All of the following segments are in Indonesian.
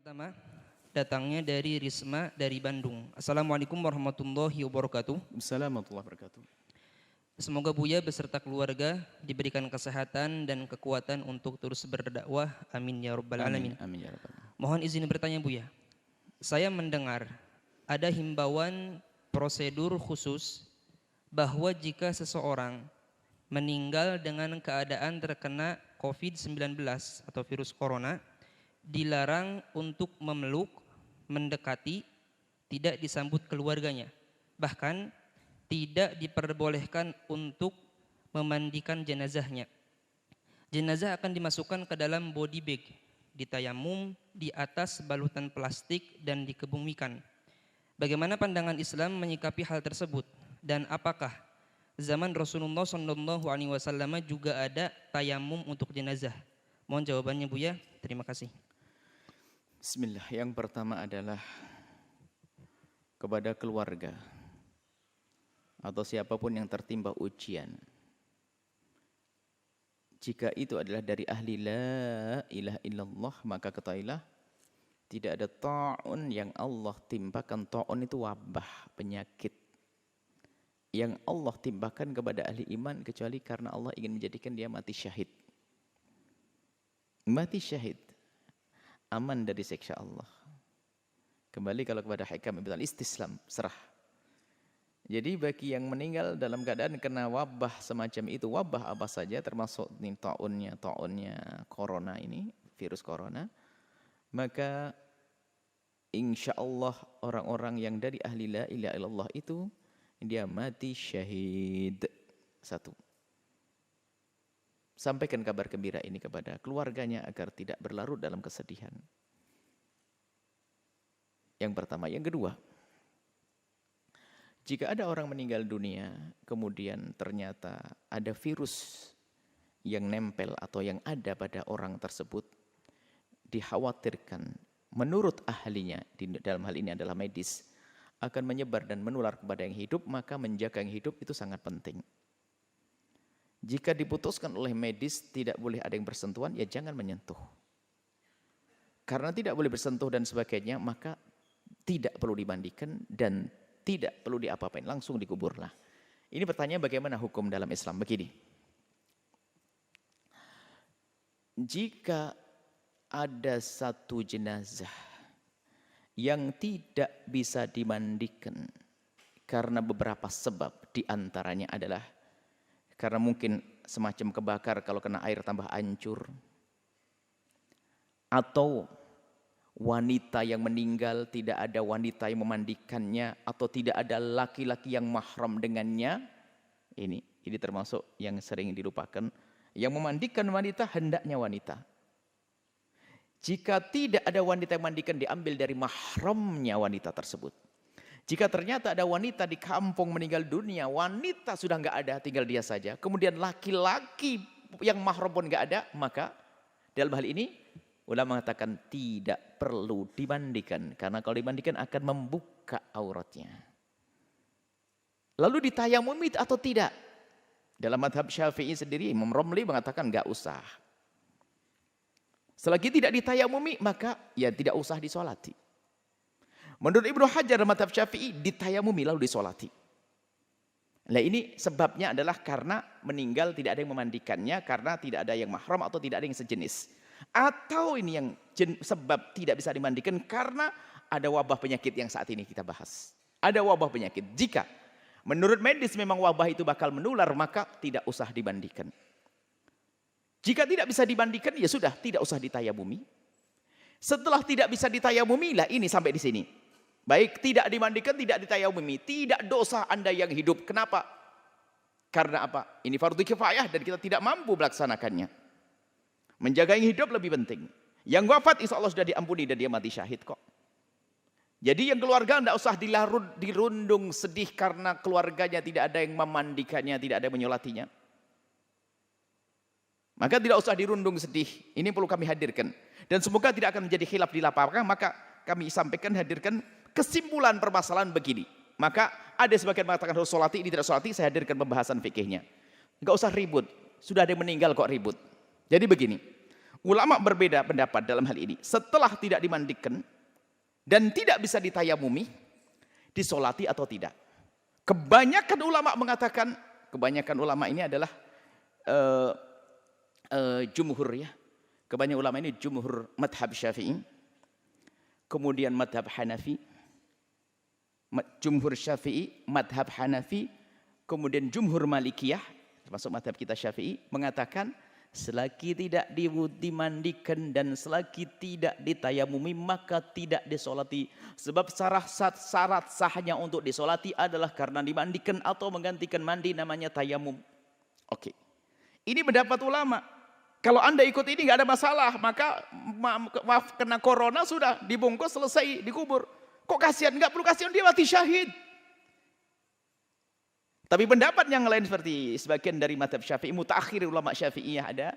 pertama datangnya dari Risma dari Bandung. Assalamualaikum warahmatullahi wabarakatuh. Assalamualaikum warahmatullahi wabarakatuh. Semoga Buya beserta keluarga diberikan kesehatan dan kekuatan untuk terus berdakwah. Amin ya rabbal alamin. Amin ya rabbal alamin. Mohon izin bertanya Buya. Saya mendengar ada himbauan prosedur khusus bahwa jika seseorang meninggal dengan keadaan terkena COVID-19 atau virus corona, dilarang untuk memeluk, mendekati, tidak disambut keluarganya. Bahkan tidak diperbolehkan untuk memandikan jenazahnya. Jenazah akan dimasukkan ke dalam body bag, ditayamum di atas balutan plastik dan dikebumikan. Bagaimana pandangan Islam menyikapi hal tersebut? Dan apakah zaman Rasulullah SAW juga ada tayamum untuk jenazah? Mohon jawabannya Buya. Terima kasih. Bismillah. Yang pertama adalah kepada keluarga atau siapapun yang tertimpa ujian. Jika itu adalah dari ahli la ilaha illallah, maka ketahuilah tidak ada ta'un yang Allah timpakan. Ta'un itu wabah, penyakit yang Allah timpakan kepada ahli iman kecuali karena Allah ingin menjadikan dia mati syahid. Mati syahid, aman dari siksa Allah. Kembali kalau kepada hikam ibn al-istislam, serah. Jadi bagi yang meninggal dalam keadaan kena wabah semacam itu, wabah apa saja termasuk ta'unnya corona ini, virus corona, maka insya Allah orang-orang yang dari ahli la ilaha illallah itu dia mati syahid. Satu. Sampaikan kabar gembira ini kepada keluarganya agar tidak berlarut dalam kesedihan. Yang pertama. Yang kedua, jika ada orang meninggal dunia, kemudian ternyata ada virus yang nempel atau yang ada pada orang tersebut, dikhawatirkan menurut ahlinya, dalam hal ini adalah medis, akan menyebar dan menular kepada yang hidup, maka menjaga yang hidup itu sangat penting. Jika diputuskan oleh medis tidak boleh ada yang bersentuhan, ya jangan menyentuh. Karena tidak boleh bersentuh dan sebagainya, maka tidak perlu dimandikan dan tidak perlu diapa-apain, langsung dikuburlah. Ini pertanyaan bagaimana hukum dalam Islam? Begini. Jika ada satu jenazah yang tidak bisa dimandikan karena beberapa sebab, diantaranya adalah karena mungkin semacam kebakar kalau kena air tambah hancur, atau wanita yang meninggal tidak ada wanita yang memandikannya, atau tidak ada laki-laki yang mahram dengannya. Ini termasuk yang sering dilupakan. Yang memandikan wanita hendaknya wanita. Jika tidak ada wanita yang memandikan, diambil dari mahramnya wanita tersebut. Jika ternyata ada wanita di kampung meninggal dunia, wanita sudah nggak ada, tinggal dia saja. Kemudian laki-laki yang mahram pun nggak ada, maka dalam hal ini ulama mengatakan tidak perlu dimandikan. Karena kalau dimandikan akan membuka auratnya. Lalu ditayamumi atau tidak? Dalam madhab Syafi'i sendiri, Imam Romli mengatakan nggak usah. Selagi tidak ditayamumi, maka ya tidak usah disolati. Menurut Ibnu Hajar madhab Syafi'i, ditayamumi lalu disolati. Nah ini sebabnya adalah karena meninggal tidak ada yang memandikannya, karena tidak ada yang mahram atau tidak ada yang sejenis. Atau ini yang sebab tidak bisa dimandikan karena ada wabah penyakit yang saat ini kita bahas. Ada wabah penyakit. Jika menurut medis memang wabah itu bakal menular, maka tidak usah dimandikan. Jika tidak bisa dimandikan, ya sudah, tidak usah ditayamumi. Setelah tidak bisa ditayamumi, lah ini sampai di sini. Baik, tidak dimandikan, tidak ditayamumi. Tidak dosa Anda yang hidup. Kenapa? Karena apa? Ini fardu kifayah dan kita tidak mampu melaksanakannya. Menjaga yang hidup lebih penting. Yang wafat insya Allah sudah diampuni dan dia mati syahid kok. Jadi yang keluarga tidak usah dirundung sedih karena keluarganya tidak ada yang memandikannya, tidak ada yang menyolatinya. Maka tidak usah dirundung sedih. Ini perlu kami hadirkan. Dan semoga tidak akan menjadi khilaf di lapangan. Maka kami sampaikan, hadirkan kesimpulan permasalahan begini. Maka ada sebagian mengatakan harus solati, ini tidak solati. Saya hadirkan pembahasan fikihnya. Enggak usah ribut. Sudah ada yang meninggal kok ribut. Jadi begini. Ulama berbeda pendapat dalam hal ini. Setelah tidak dimandikan dan tidak bisa ditayamumi, disolati atau tidak. Kebanyakan ulama mengatakan, kebanyakan ulama ini adalah jumhur ya. Kebanyakan ulama ini jumhur madhab Syafi'i, kemudian madhab Hanafi, jumhur Syafi'i, madhab Hanafi, kemudian jumhur Malikiyah, termasuk madhab kita Syafi'i, mengatakan selagi tidak dimandikan dan selagi tidak ditayamumi maka tidak disolati. Sebab syarat sahnya untuk disolati adalah karena dimandikan atau menggantikan mandi, namanya tayamum. Oke. Ini pendapat ulama. Kalau Anda ikut ini nggak ada masalah, maka maaf kena corona sudah dibungkus selesai dikubur. Kok kasihan? Nggak perlu kasihan, dia mati syahid. Tapi pendapat yang lain seperti sebagian dari mazhab Syafi'i, mutaakhir ulama Syafi'iyah ada,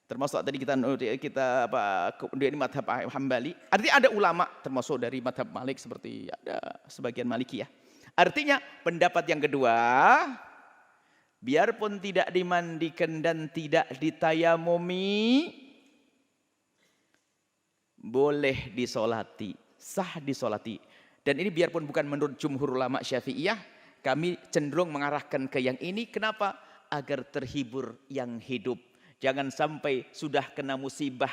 termasuk tadi kita ini mazhab Hambali. Artinya ada ulama termasuk dari mazhab Malik seperti ada sebagian Malikiyah. Artinya pendapat yang kedua, biarpun tidak dimandikan dan tidak ditayamumi, boleh disolati, sah disolati. Dan ini biarpun bukan menurut jumhur ulama Syafi'iyah, kami cenderung mengarahkan ke yang ini. Kenapa? Agar terhibur yang hidup. Jangan sampai sudah kena musibah,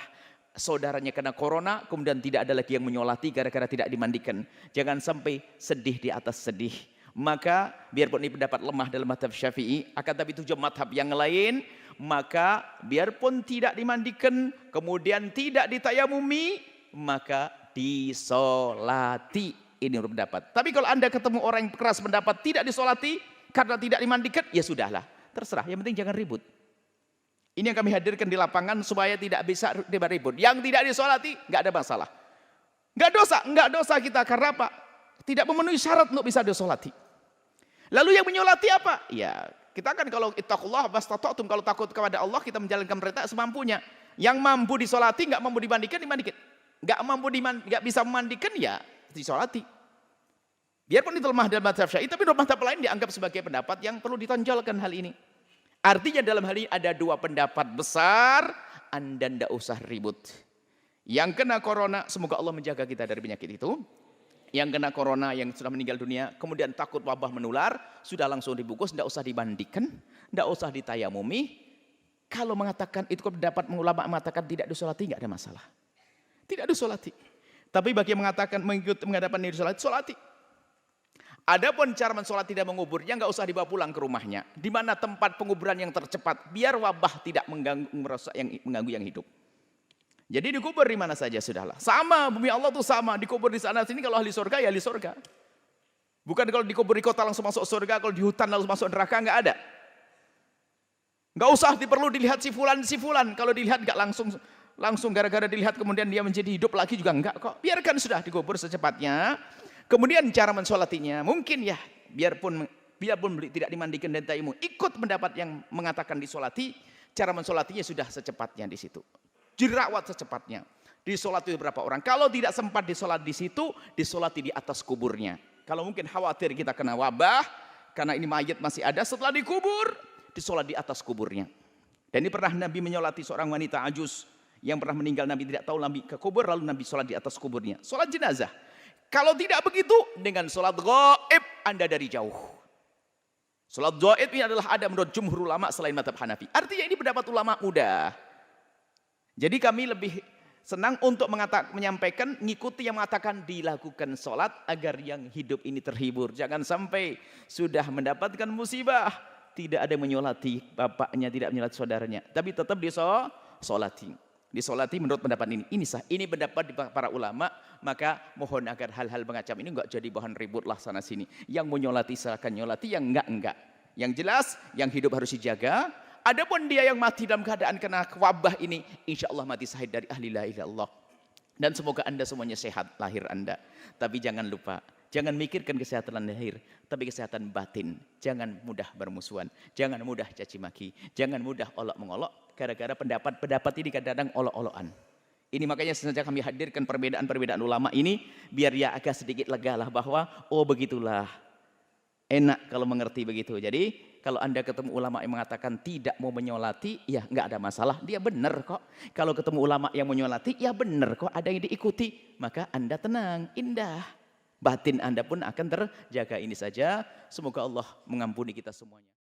saudaranya kena corona, kemudian tidak ada lagi yang menyolati gara-gara tidak dimandikan. Jangan sampai sedih di atas sedih. Maka biarpun ini pendapat lemah dalam mazhab Syafi'i, akan tapi tujuh mazhab yang lain, maka biarpun tidak dimandikan, kemudian tidak ditayamumi, maka disolati. Ini menurut pendapat. Tapi kalau Anda ketemu orang yang keras pendapat tidak disolati karena tidak dimandikan, ya sudahlah, terserah. Yang penting jangan ribut. Ini yang kami hadirkan di lapangan supaya tidak bisa ribut. Yang tidak disolati nggak ada masalah. Nggak dosa kita karena apa? Tidak memenuhi syarat untuk bisa disolati. Lalu yang menyolati apa? Ya kita kan kalau ittaqullah mastata'tum, kalau takut kepada Allah kita menjalankan perintah semampunya. Yang mampu disolati nggak mampu dimandikan, dimandikan. Nggak bisa memandikan ya disolati. Biarpun itu lemah dalam mazhab Syafi'i, tapi mazhab lain dianggap sebagai pendapat yang perlu ditonjolkan hal ini. Artinya dalam hal ini ada dua pendapat besar, Anda tidak usah ribut. Yang kena corona, semoga Allah menjaga kita dari penyakit itu. Yang kena corona, yang sudah meninggal dunia, kemudian takut wabah menular, sudah langsung dibungkus, tidak usah dimandikan, tidak usah ditayamumi. Kalau mengatakan itu pendapat ulama mengatakan tidak disolati, nggak ada masalah. Tidak disolati. Tapi bagi yang mengatakan mengikuti menghadapan diri solati. Adapun cara mensolati dan menguburnya nggak usah dibawa pulang ke rumahnya. Di mana tempat penguburan yang tercepat, biar wabah tidak mengganggu yang hidup. Jadi dikubur di mana saja sudahlah. Sama, bumi Allah tuh sama, dikubur di sana sini. Kalau ahli surga ya ahli surga. Bukan kalau dikubur di kota langsung masuk surga, kalau di hutan langsung masuk neraka, nggak ada. Nggak usah perlu dilihat si fulan. Kalau dilihat nggak langsung gara-gara dilihat kemudian dia menjadi hidup lagi juga enggak kok. Biarkan sudah dikubur secepatnya. Kemudian cara mensolatinya mungkin ya biarpun tidak dimandikan dan tayamum, ikut pendapat yang mengatakan disolati, cara mensolatinya sudah secepatnya di situ. Dirawat secepatnya. Disolati berapa orang? Kalau tidak sempat disolat di situ, disolati di atas kuburnya. Kalau mungkin khawatir kita kena wabah karena ini mayat masih ada, setelah dikubur, disolat di atas kuburnya. Dan ini pernah Nabi menyolati seorang wanita ajus yang pernah meninggal, Nabi tidak tahu, Nabi ke kubur, lalu Nabi sholat di atas kuburnya. Sholat jenazah. Kalau tidak begitu, dengan sholat gaib, Anda dari jauh. Sholat gaib ini adalah ada menurut jumhur ulama selain mazhab Hanafi. Artinya ini pendapat ulama mudah. Jadi kami lebih senang untuk menyampaikan, ngikuti yang mengatakan dilakukan sholat agar yang hidup ini terhibur. Jangan sampai sudah mendapatkan musibah, tidak ada menyolati bapaknya, tidak menyolati saudaranya. Tapi tetap disolati. Disolati menurut pendapat ini. Ini sah. Ini pendapat di para ulama. Maka mohon agar hal-hal macam ini enggak jadi bahan ribut lah sana sini. Yang menyolati silakan nyolati, yang enggak. Yang jelas, yang hidup harus dijaga. Adapun dia yang mati dalam keadaan kena wabah ini, insya Allah mati syahid dari ahli la ilaha illallah. Dan semoga Anda semuanya sehat lahir Anda. Tapi jangan lupa, jangan mikirkan kesehatan lahir, tapi kesehatan batin. Jangan mudah bermusuhan, jangan mudah caci maki, jangan mudah olok-mengolok. Gara-gara pendapat ini kadang-kadang olok-olokan. Ini makanya sengaja kami hadirkan perbedaan-perbedaan ulama ini, biar ya agak sedikit lega lah bahwa, oh begitulah. Enak kalau mengerti begitu. Jadi kalau Anda ketemu ulama yang mengatakan tidak mau menyolati, ya nggak ada masalah, dia benar kok. Kalau ketemu ulama yang menyolati, ya benar kok, ada yang diikuti. Maka Anda tenang, indah. Batin Anda pun akan terjaga. Ini saja, semoga Allah mengampuni kita semuanya.